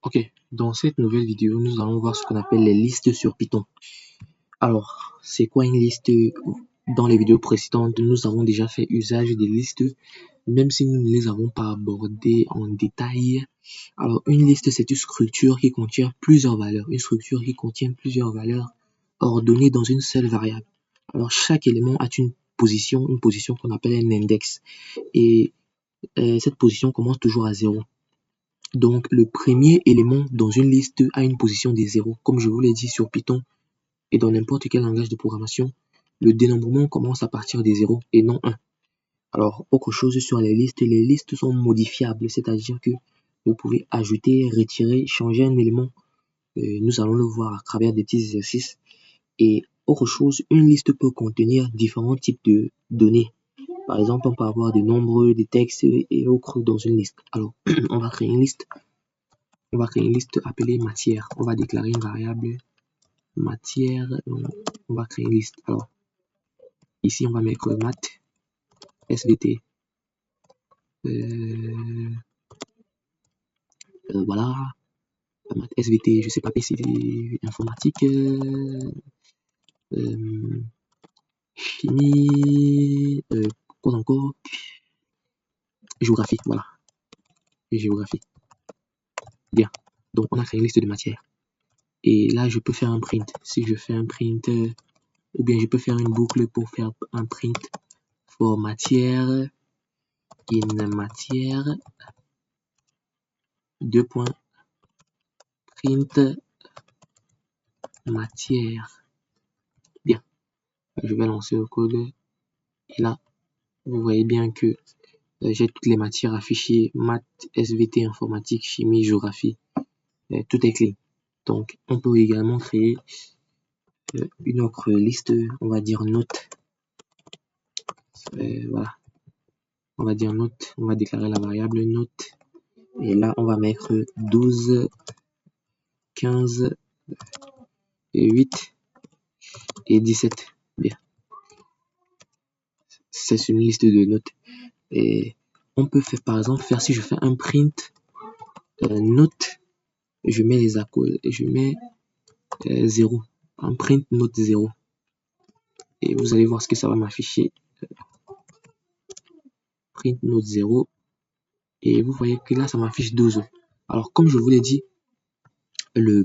Ok, dans cette nouvelle vidéo, nous allons voir ce qu'on appelle les listes sur Python. Alors, c'est quoi une liste? Dans les vidéos précédentes, nous avons déjà fait usage des listes, même si nous ne les avons pas abordées en détail. Alors, une liste, c'est une structure qui contient plusieurs valeurs. Une structure qui contient plusieurs valeurs ordonnées dans une seule variable. Alors, chaque élément a une position qu'on appelle un index. Et cette position commence toujours à 0. Donc, le premier élément dans une liste a une position de 0. Comme je vous l'ai dit sur Python et dans n'importe quel langage de programmation, le dénombrement commence à partir de 0 et non 1. Alors, autre chose sur les listes sont modifiables, c'est-à-dire que vous pouvez ajouter, retirer, changer un élément. Nous allons le voir à travers des petits exercices. Et autre chose, une liste peut contenir différents types de données. Par exemple, on peut avoir des nombres, des textes et autres dans une liste. Alors, on va créer une liste. On va créer une liste appelée matière. On va déclarer une variable matière. On va créer une liste. Alors, ici, on va mettre math, SVT. Voilà. Math, SVT, je sais pas, c'est informatique. Chimie. Quoi encore? Géographie. Voilà. Géographie. Bien. Donc, on a créé une liste de matières. Et là, je peux faire un print. Si je fais un print, ou bien je peux faire une boucle pour faire un print for matière, in matière, deux points, print matière. Bien. Je vais lancer le code. Et là, vous voyez bien que j'ai toutes les matières affichées, maths, SVT, informatique, chimie, géographie. Tout est clean. Donc, on peut également créer une autre liste, on va dire note. Voilà. On va dire note, on va déclarer la variable note. Et là, on va mettre 12, 15, et 8 et 17. Bien. C'est une liste de notes. Et on peut faire, par exemple, si je fais un print note, je mets les accords, je mets 0. Un print note 0. Et vous allez voir ce que ça va m'afficher. Print note 0. Et vous voyez que là, ça m'affiche 12. Alors, comme je vous l'ai dit, la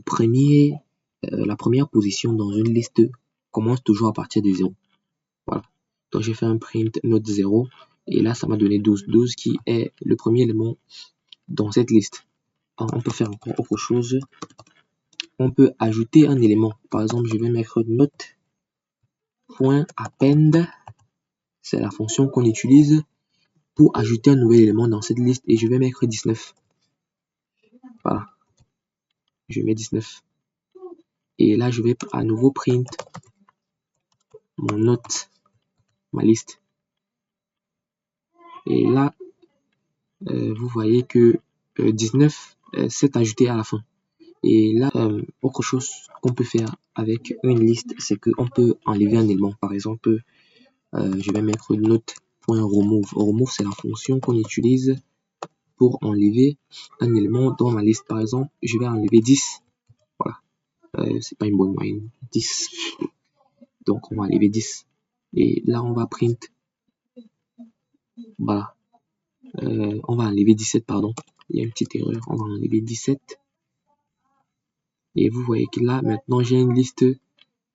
première position dans une liste commence toujours à partir de 0. Voilà. Donc, j'ai fait un print note 0. Et là, ça m'a donné 12. 12 qui est le premier élément dans cette liste. Alors, on peut faire encore autre chose. On peut ajouter un élément. Par exemple, je vais mettre note.append. C'est la fonction qu'on utilise pour ajouter un nouvel élément dans cette liste. Et je vais mettre 19. Voilà. Je mets 19. Et là, je vais à nouveau print mon note, ma liste. Et là, vous voyez que 19 s'est ajouté à la fin. Et là, autre chose qu'on peut faire avec une liste, c'est qu'on peut enlever un élément. Par exemple, je vais mettre note.remove. Remove, c'est la fonction qu'on utilise pour enlever un élément dans ma liste. Par exemple, je vais enlever 10. Voilà. C'est pas une bonne moyenne. 10. Donc, on va enlever 10. Et là, on va print. Voilà. On va enlever 17, pardon. Il y a une petite erreur. On va enlever 17. Et vous voyez que là, maintenant, j'ai une liste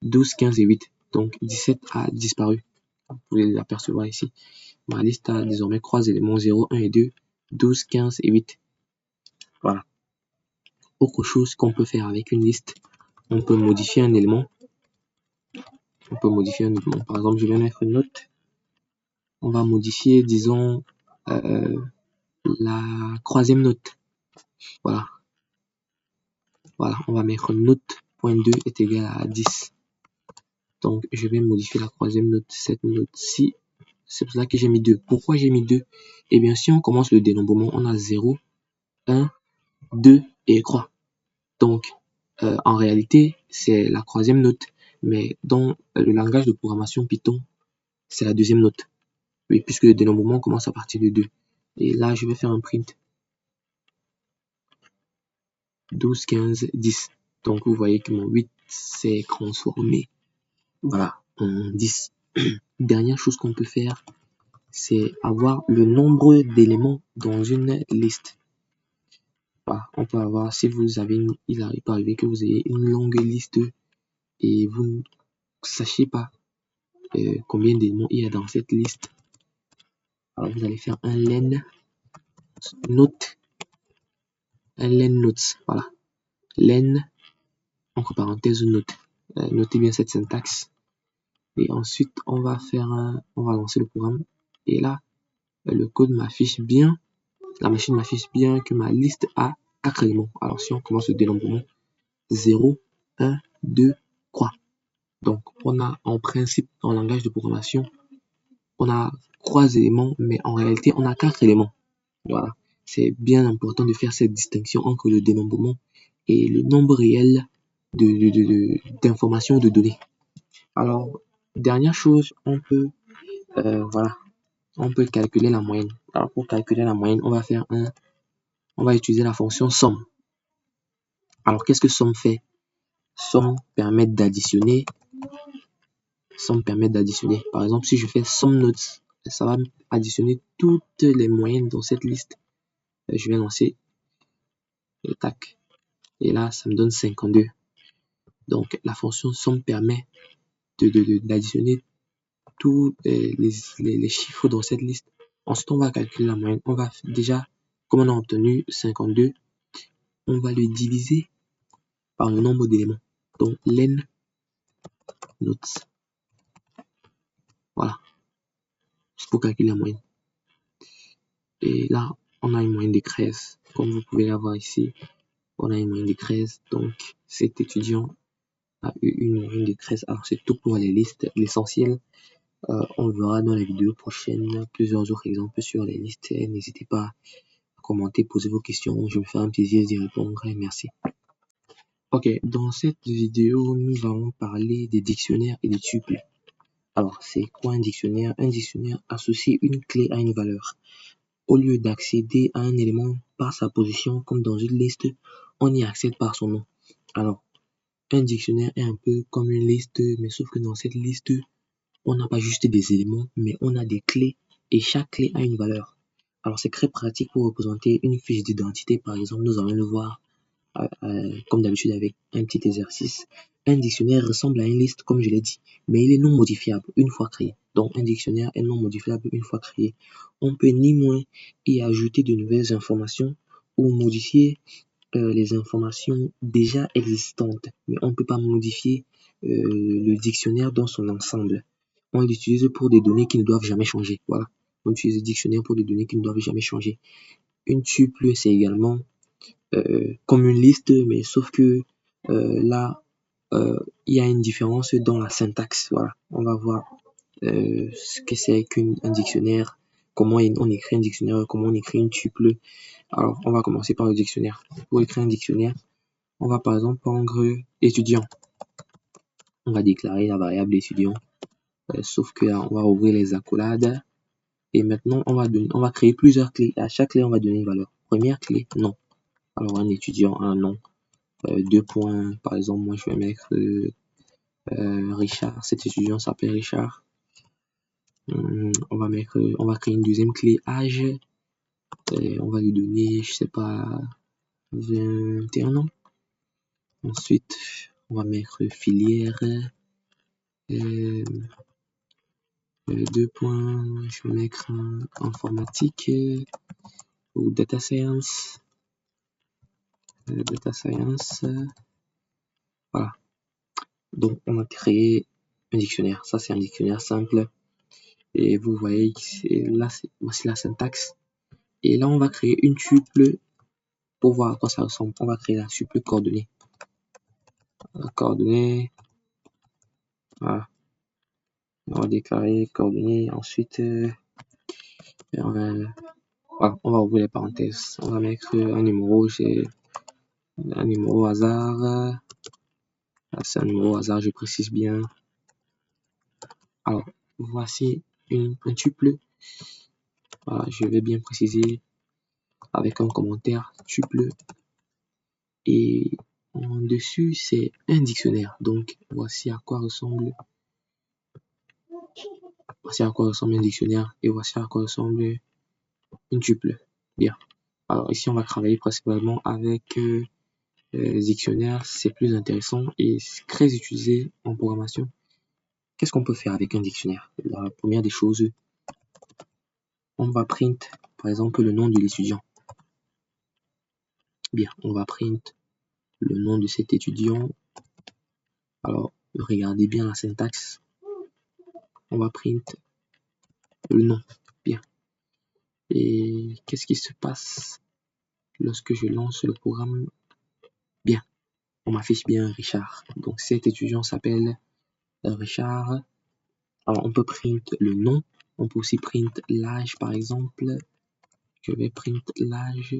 12, 15 et 8. Donc, 17 a disparu. Vous pouvez l'apercevoir ici. Ma liste a désormais 3 éléments, 0, 1 et 2, 12, 15 et 8. Voilà. Autre chose qu'on peut faire avec une liste, on peut modifier un élément. Par exemple, je vais mettre une note. On va modifier, disons, la troisième note. Voilà. Voilà, on va mettre note.2 est égal à 10. Donc, je vais modifier la troisième note, cette note-ci. C'est pour ça que j'ai mis 2. Pourquoi j'ai mis 2? Eh bien, si on commence le dénombrement, on a 0, 1, 2 et 3. Donc, en réalité, c'est la troisième note. Mais dans le langage de programmation Python, c'est la deuxième note. Oui, puisque le dénombrement commence à partir de 2. Et là, je vais faire un print. 12, 15, 10. Donc vous voyez que mon 8 s'est transformé, voilà, en 10. Dernière chose qu'on peut faire, c'est avoir le nombre d'éléments dans une liste. Voilà, on peut avoir, si vous avez il peut arriver que vous ayez une longue liste et vous ne sachez pas combien d'éléments il y a dans cette liste. Alors vous allez faire un len note, voilà, len entre parenthèses note. Notez bien cette syntaxe. Et ensuite on va lancer le programme. Et là, le code m'affiche bien, la machine m'affiche bien que ma liste a 4 éléments. Alors si on commence le dénombrement, 0, 1, 2, 3. Donc on a en principe, en langage de programmation, on a 3 éléments, mais en réalité on a 4 éléments. Voilà, c'est bien important de faire cette distinction entre le dénombrement et le nombre réel d'informations, de données. Alors, dernière chose, on peut calculer la moyenne. Alors pour calculer la moyenne, on va utiliser la fonction somme. Alors qu'est-ce que somme fait? Somme permet d'additionner. Par exemple, si je fais somme notes, ça va additionner toutes les moyennes dans cette liste. Je vais lancer le tac. Et là, ça me donne 52. Donc la fonction somme permet d'additionner tous les chiffres dans cette liste. Ensuite, on va calculer la moyenne. On va déjà, comme on a obtenu 52, on va le diviser par le nombre d'éléments. Donc len notes. Voilà. C'est pour calculer la moyenne. Et là, on a une moyenne de 13. Comme vous pouvez la voir ici, on a une moyenne de 13. Donc cet étudiant a eu une moyenne de 13. Alors c'est tout pour les listes. L'essentiel, on verra dans les vidéos prochaines plusieurs autres exemples sur les listes. N'hésitez pas à commenter, poser vos questions. Je me ferai un plaisir d'y répondre. Merci. Ok, dans cette vidéo, nous allons parler des dictionnaires et des tuples. Alors, c'est quoi un dictionnaire? Un dictionnaire associe une clé à une valeur. Au lieu d'accéder à un élément par sa position, comme dans une liste, on y accède par son nom. Alors, un dictionnaire est un peu comme une liste, mais sauf que dans cette liste, on n'a pas juste des éléments, mais on a des clés et chaque clé a une valeur. Alors, c'est très pratique pour représenter une fiche d'identité. Par exemple, nous allons le voir comme d'habitude avec un petit exercice. Un dictionnaire ressemble à une liste, comme je l'ai dit, mais il est non modifiable une fois créé. Donc, un dictionnaire est non modifiable une fois créé. On peut ni moins y ajouter de nouvelles informations ou modifier les informations déjà existantes, mais on ne peut pas modifier le dictionnaire dans son ensemble. On l'utilise pour des données qui ne doivent jamais changer. Voilà. On utilise le dictionnaire pour des données qui ne doivent jamais changer. Une tuple, c'est également comme une liste, mais sauf que là, il y a une différence dans la syntaxe. Voilà. On va voir ce que c'est qu'un dictionnaire, comment on écrit un dictionnaire, comment on écrit une tuple. Alors, on va commencer par le dictionnaire. Pour écrire un dictionnaire, on va par exemple prendre étudiant. On va déclarer la variable étudiant, sauf que là, on va ouvrir les accolades. Et maintenant, on va créer plusieurs clés. À chaque clé, on va donner une valeur. Première clé, nom. Alors, un étudiant, un nom. 2 points, par exemple, moi, je vais mettre Richard. Cet étudiant s'appelle Richard. On va créer une deuxième clé, âge. On va lui donner, je sais pas, 21 ans. Ensuite, on va mettre filière. 2 points, je vais mettre informatique ou data science. Voilà. Donc, on a créé un dictionnaire. Ça, c'est un dictionnaire simple. Et vous voyez, voici la syntaxe. Et là, on va créer une tuple pour voir à quoi ça ressemble. On va créer la tuple coordonnée. Coordonnée. Voilà. On va déclarer coordonnées. Ensuite, on va ouvrir les parenthèses. On va mettre un numéro. J'ai un numéro hasard. C'est un numéro hasard, je précise bien. Alors, voici un tuple. Voilà, je vais bien préciser avec un commentaire tuple Et en dessus, c'est un dictionnaire. Donc, voici à quoi ressemble un dictionnaire et voici à quoi ressemble une tuple. Bien. Alors ici, on va travailler principalement avec les dictionnaires. C'est plus intéressant et c'est très utilisé en programmation. Qu'est-ce qu'on peut faire avec un dictionnaire? La première des choses, on va print, par exemple, le nom de l'étudiant. Bien, on va print le nom de cet étudiant. Alors, regardez bien la syntaxe. On va print le nom. Bien. Et qu'est-ce qui se passe lorsque je lance le programme? Bien, on m'affiche bien Richard. Donc cet étudiant s'appelle Richard. Alors on peut print le nom. On peut aussi print l'âge par exemple. Je vais print l'âge.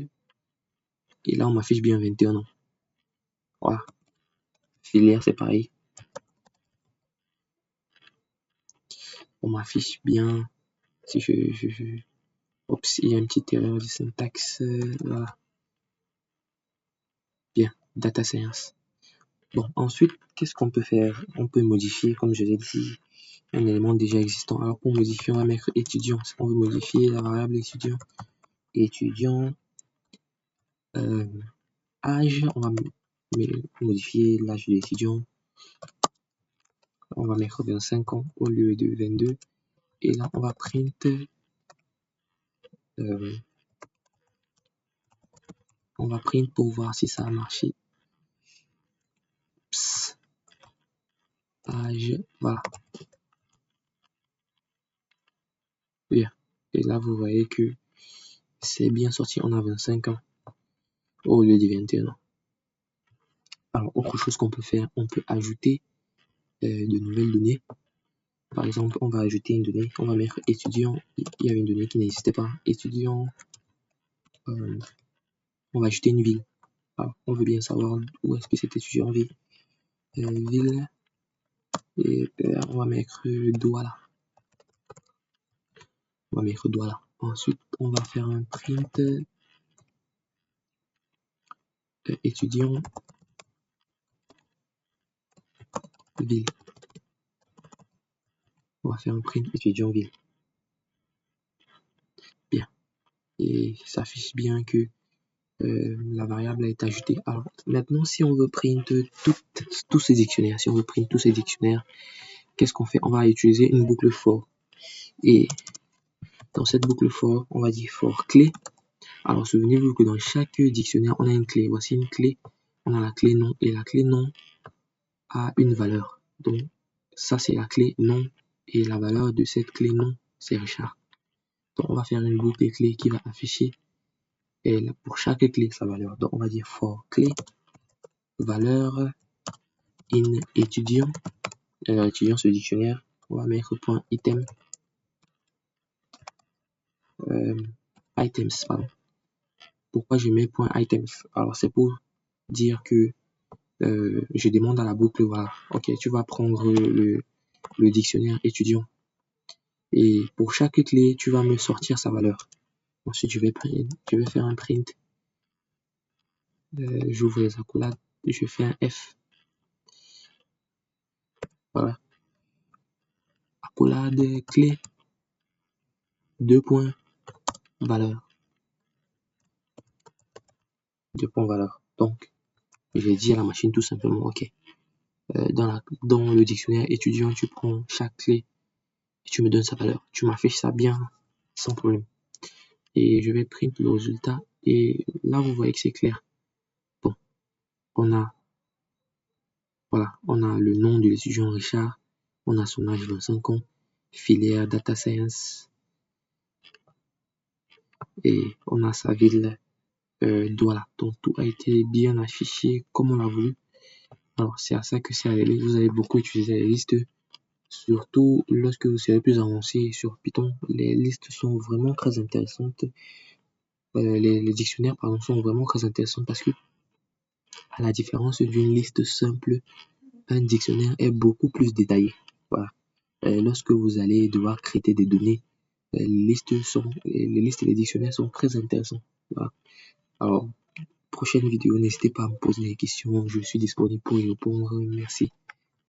Et là on m'affiche bien 21 ans. Voilà. Filière c'est pareil. On m'affiche bien. Si Oups, il y a une petite erreur de syntaxe. Voilà. Bien, data science. Bon, ensuite, qu'est-ce qu'on peut faire? On peut modifier, comme je l'ai dit, un élément déjà existant. Alors pour modifier, on va mettre étudiant. On veut modifier la variable étudiant, âge, on va modifier l'âge de l'étudiant. On va mettre 25 ans au lieu de 22. Et là, on va print pour voir si ça a marché. Psst. Âge, voilà. Bien. Et là, vous voyez que c'est bien sorti. On a 25 ans au lieu de 21 ans. Alors, autre chose qu'on peut faire, on peut ajouter de nouvelles données. Par exemple, on va ajouter une donnée, on va mettre étudiant, il y avait une donnée qui n'existait pas, étudiant, on va ajouter une ville. Alors, on veut bien savoir où est-ce que cet étudiant vit. Ville, et on va mettre Douala. On va mettre Douala. Ensuite, on va faire un print étudiant, ville. On va faire un print étudiant, ville. Bien. Et ça affiche bien que la variable a été ajoutée. Alors maintenant, si on veut print tous ces dictionnaires, qu'est-ce qu'on fait? On va utiliser une boucle for. Et dans cette boucle for, on va dire for clé. Alors souvenez-vous que dans chaque dictionnaire, on a une clé. Voici une clé. On a la clé nom et la clé nom a une valeur. Donc ça c'est la clé nom et la valeur de cette clé nom c'est Richard. Donc on va faire une boucle clé qui va afficher pour chaque clé sa valeur. Donc on va dire for clé valeur in étudiant. Étudiant ce dictionnaire. On va mettre point item items pardon. Pourquoi je mets point items? Alors c'est pour dire que je demande à la boucle, voilà, ok, tu vas prendre le dictionnaire étudiant et pour chaque clé, tu vas me sortir sa valeur. Ensuite, je vais faire un print. J'ouvre les accolades, je fais un F. Voilà. Accolade clé, 2 points, valeur. 2 points, valeur. Donc, je vais dire à la machine tout simplement, ok. Dans le dictionnaire étudiant, tu prends chaque clé et tu me donnes sa valeur. Tu m'affiches ça bien, sans problème. Et je vais print le résultat. Et là, vous voyez que c'est clair. Bon, on a le nom de l'étudiant Richard. On a son âge 25 ans. Filière Data Science. Et on a sa ville Douala. Donc, tout a été bien affiché comme on l'a voulu. Alors, c'est à ça que c'est les listes. Vous allez beaucoup utiliser les listes. Surtout lorsque vous serez plus avancé sur Python. Les listes sont vraiment très intéressantes. Les dictionnaires, pardon, sont vraiment très intéressants parce que, à la différence d'une liste simple, un dictionnaire est beaucoup plus détaillé. Voilà. Lorsque vous allez devoir traiter des données, les listes et les dictionnaires sont très intéressants. Voilà. Alors, prochaine vidéo, n'hésitez pas à me poser des questions. Je suis disponible pour y répondre. Merci.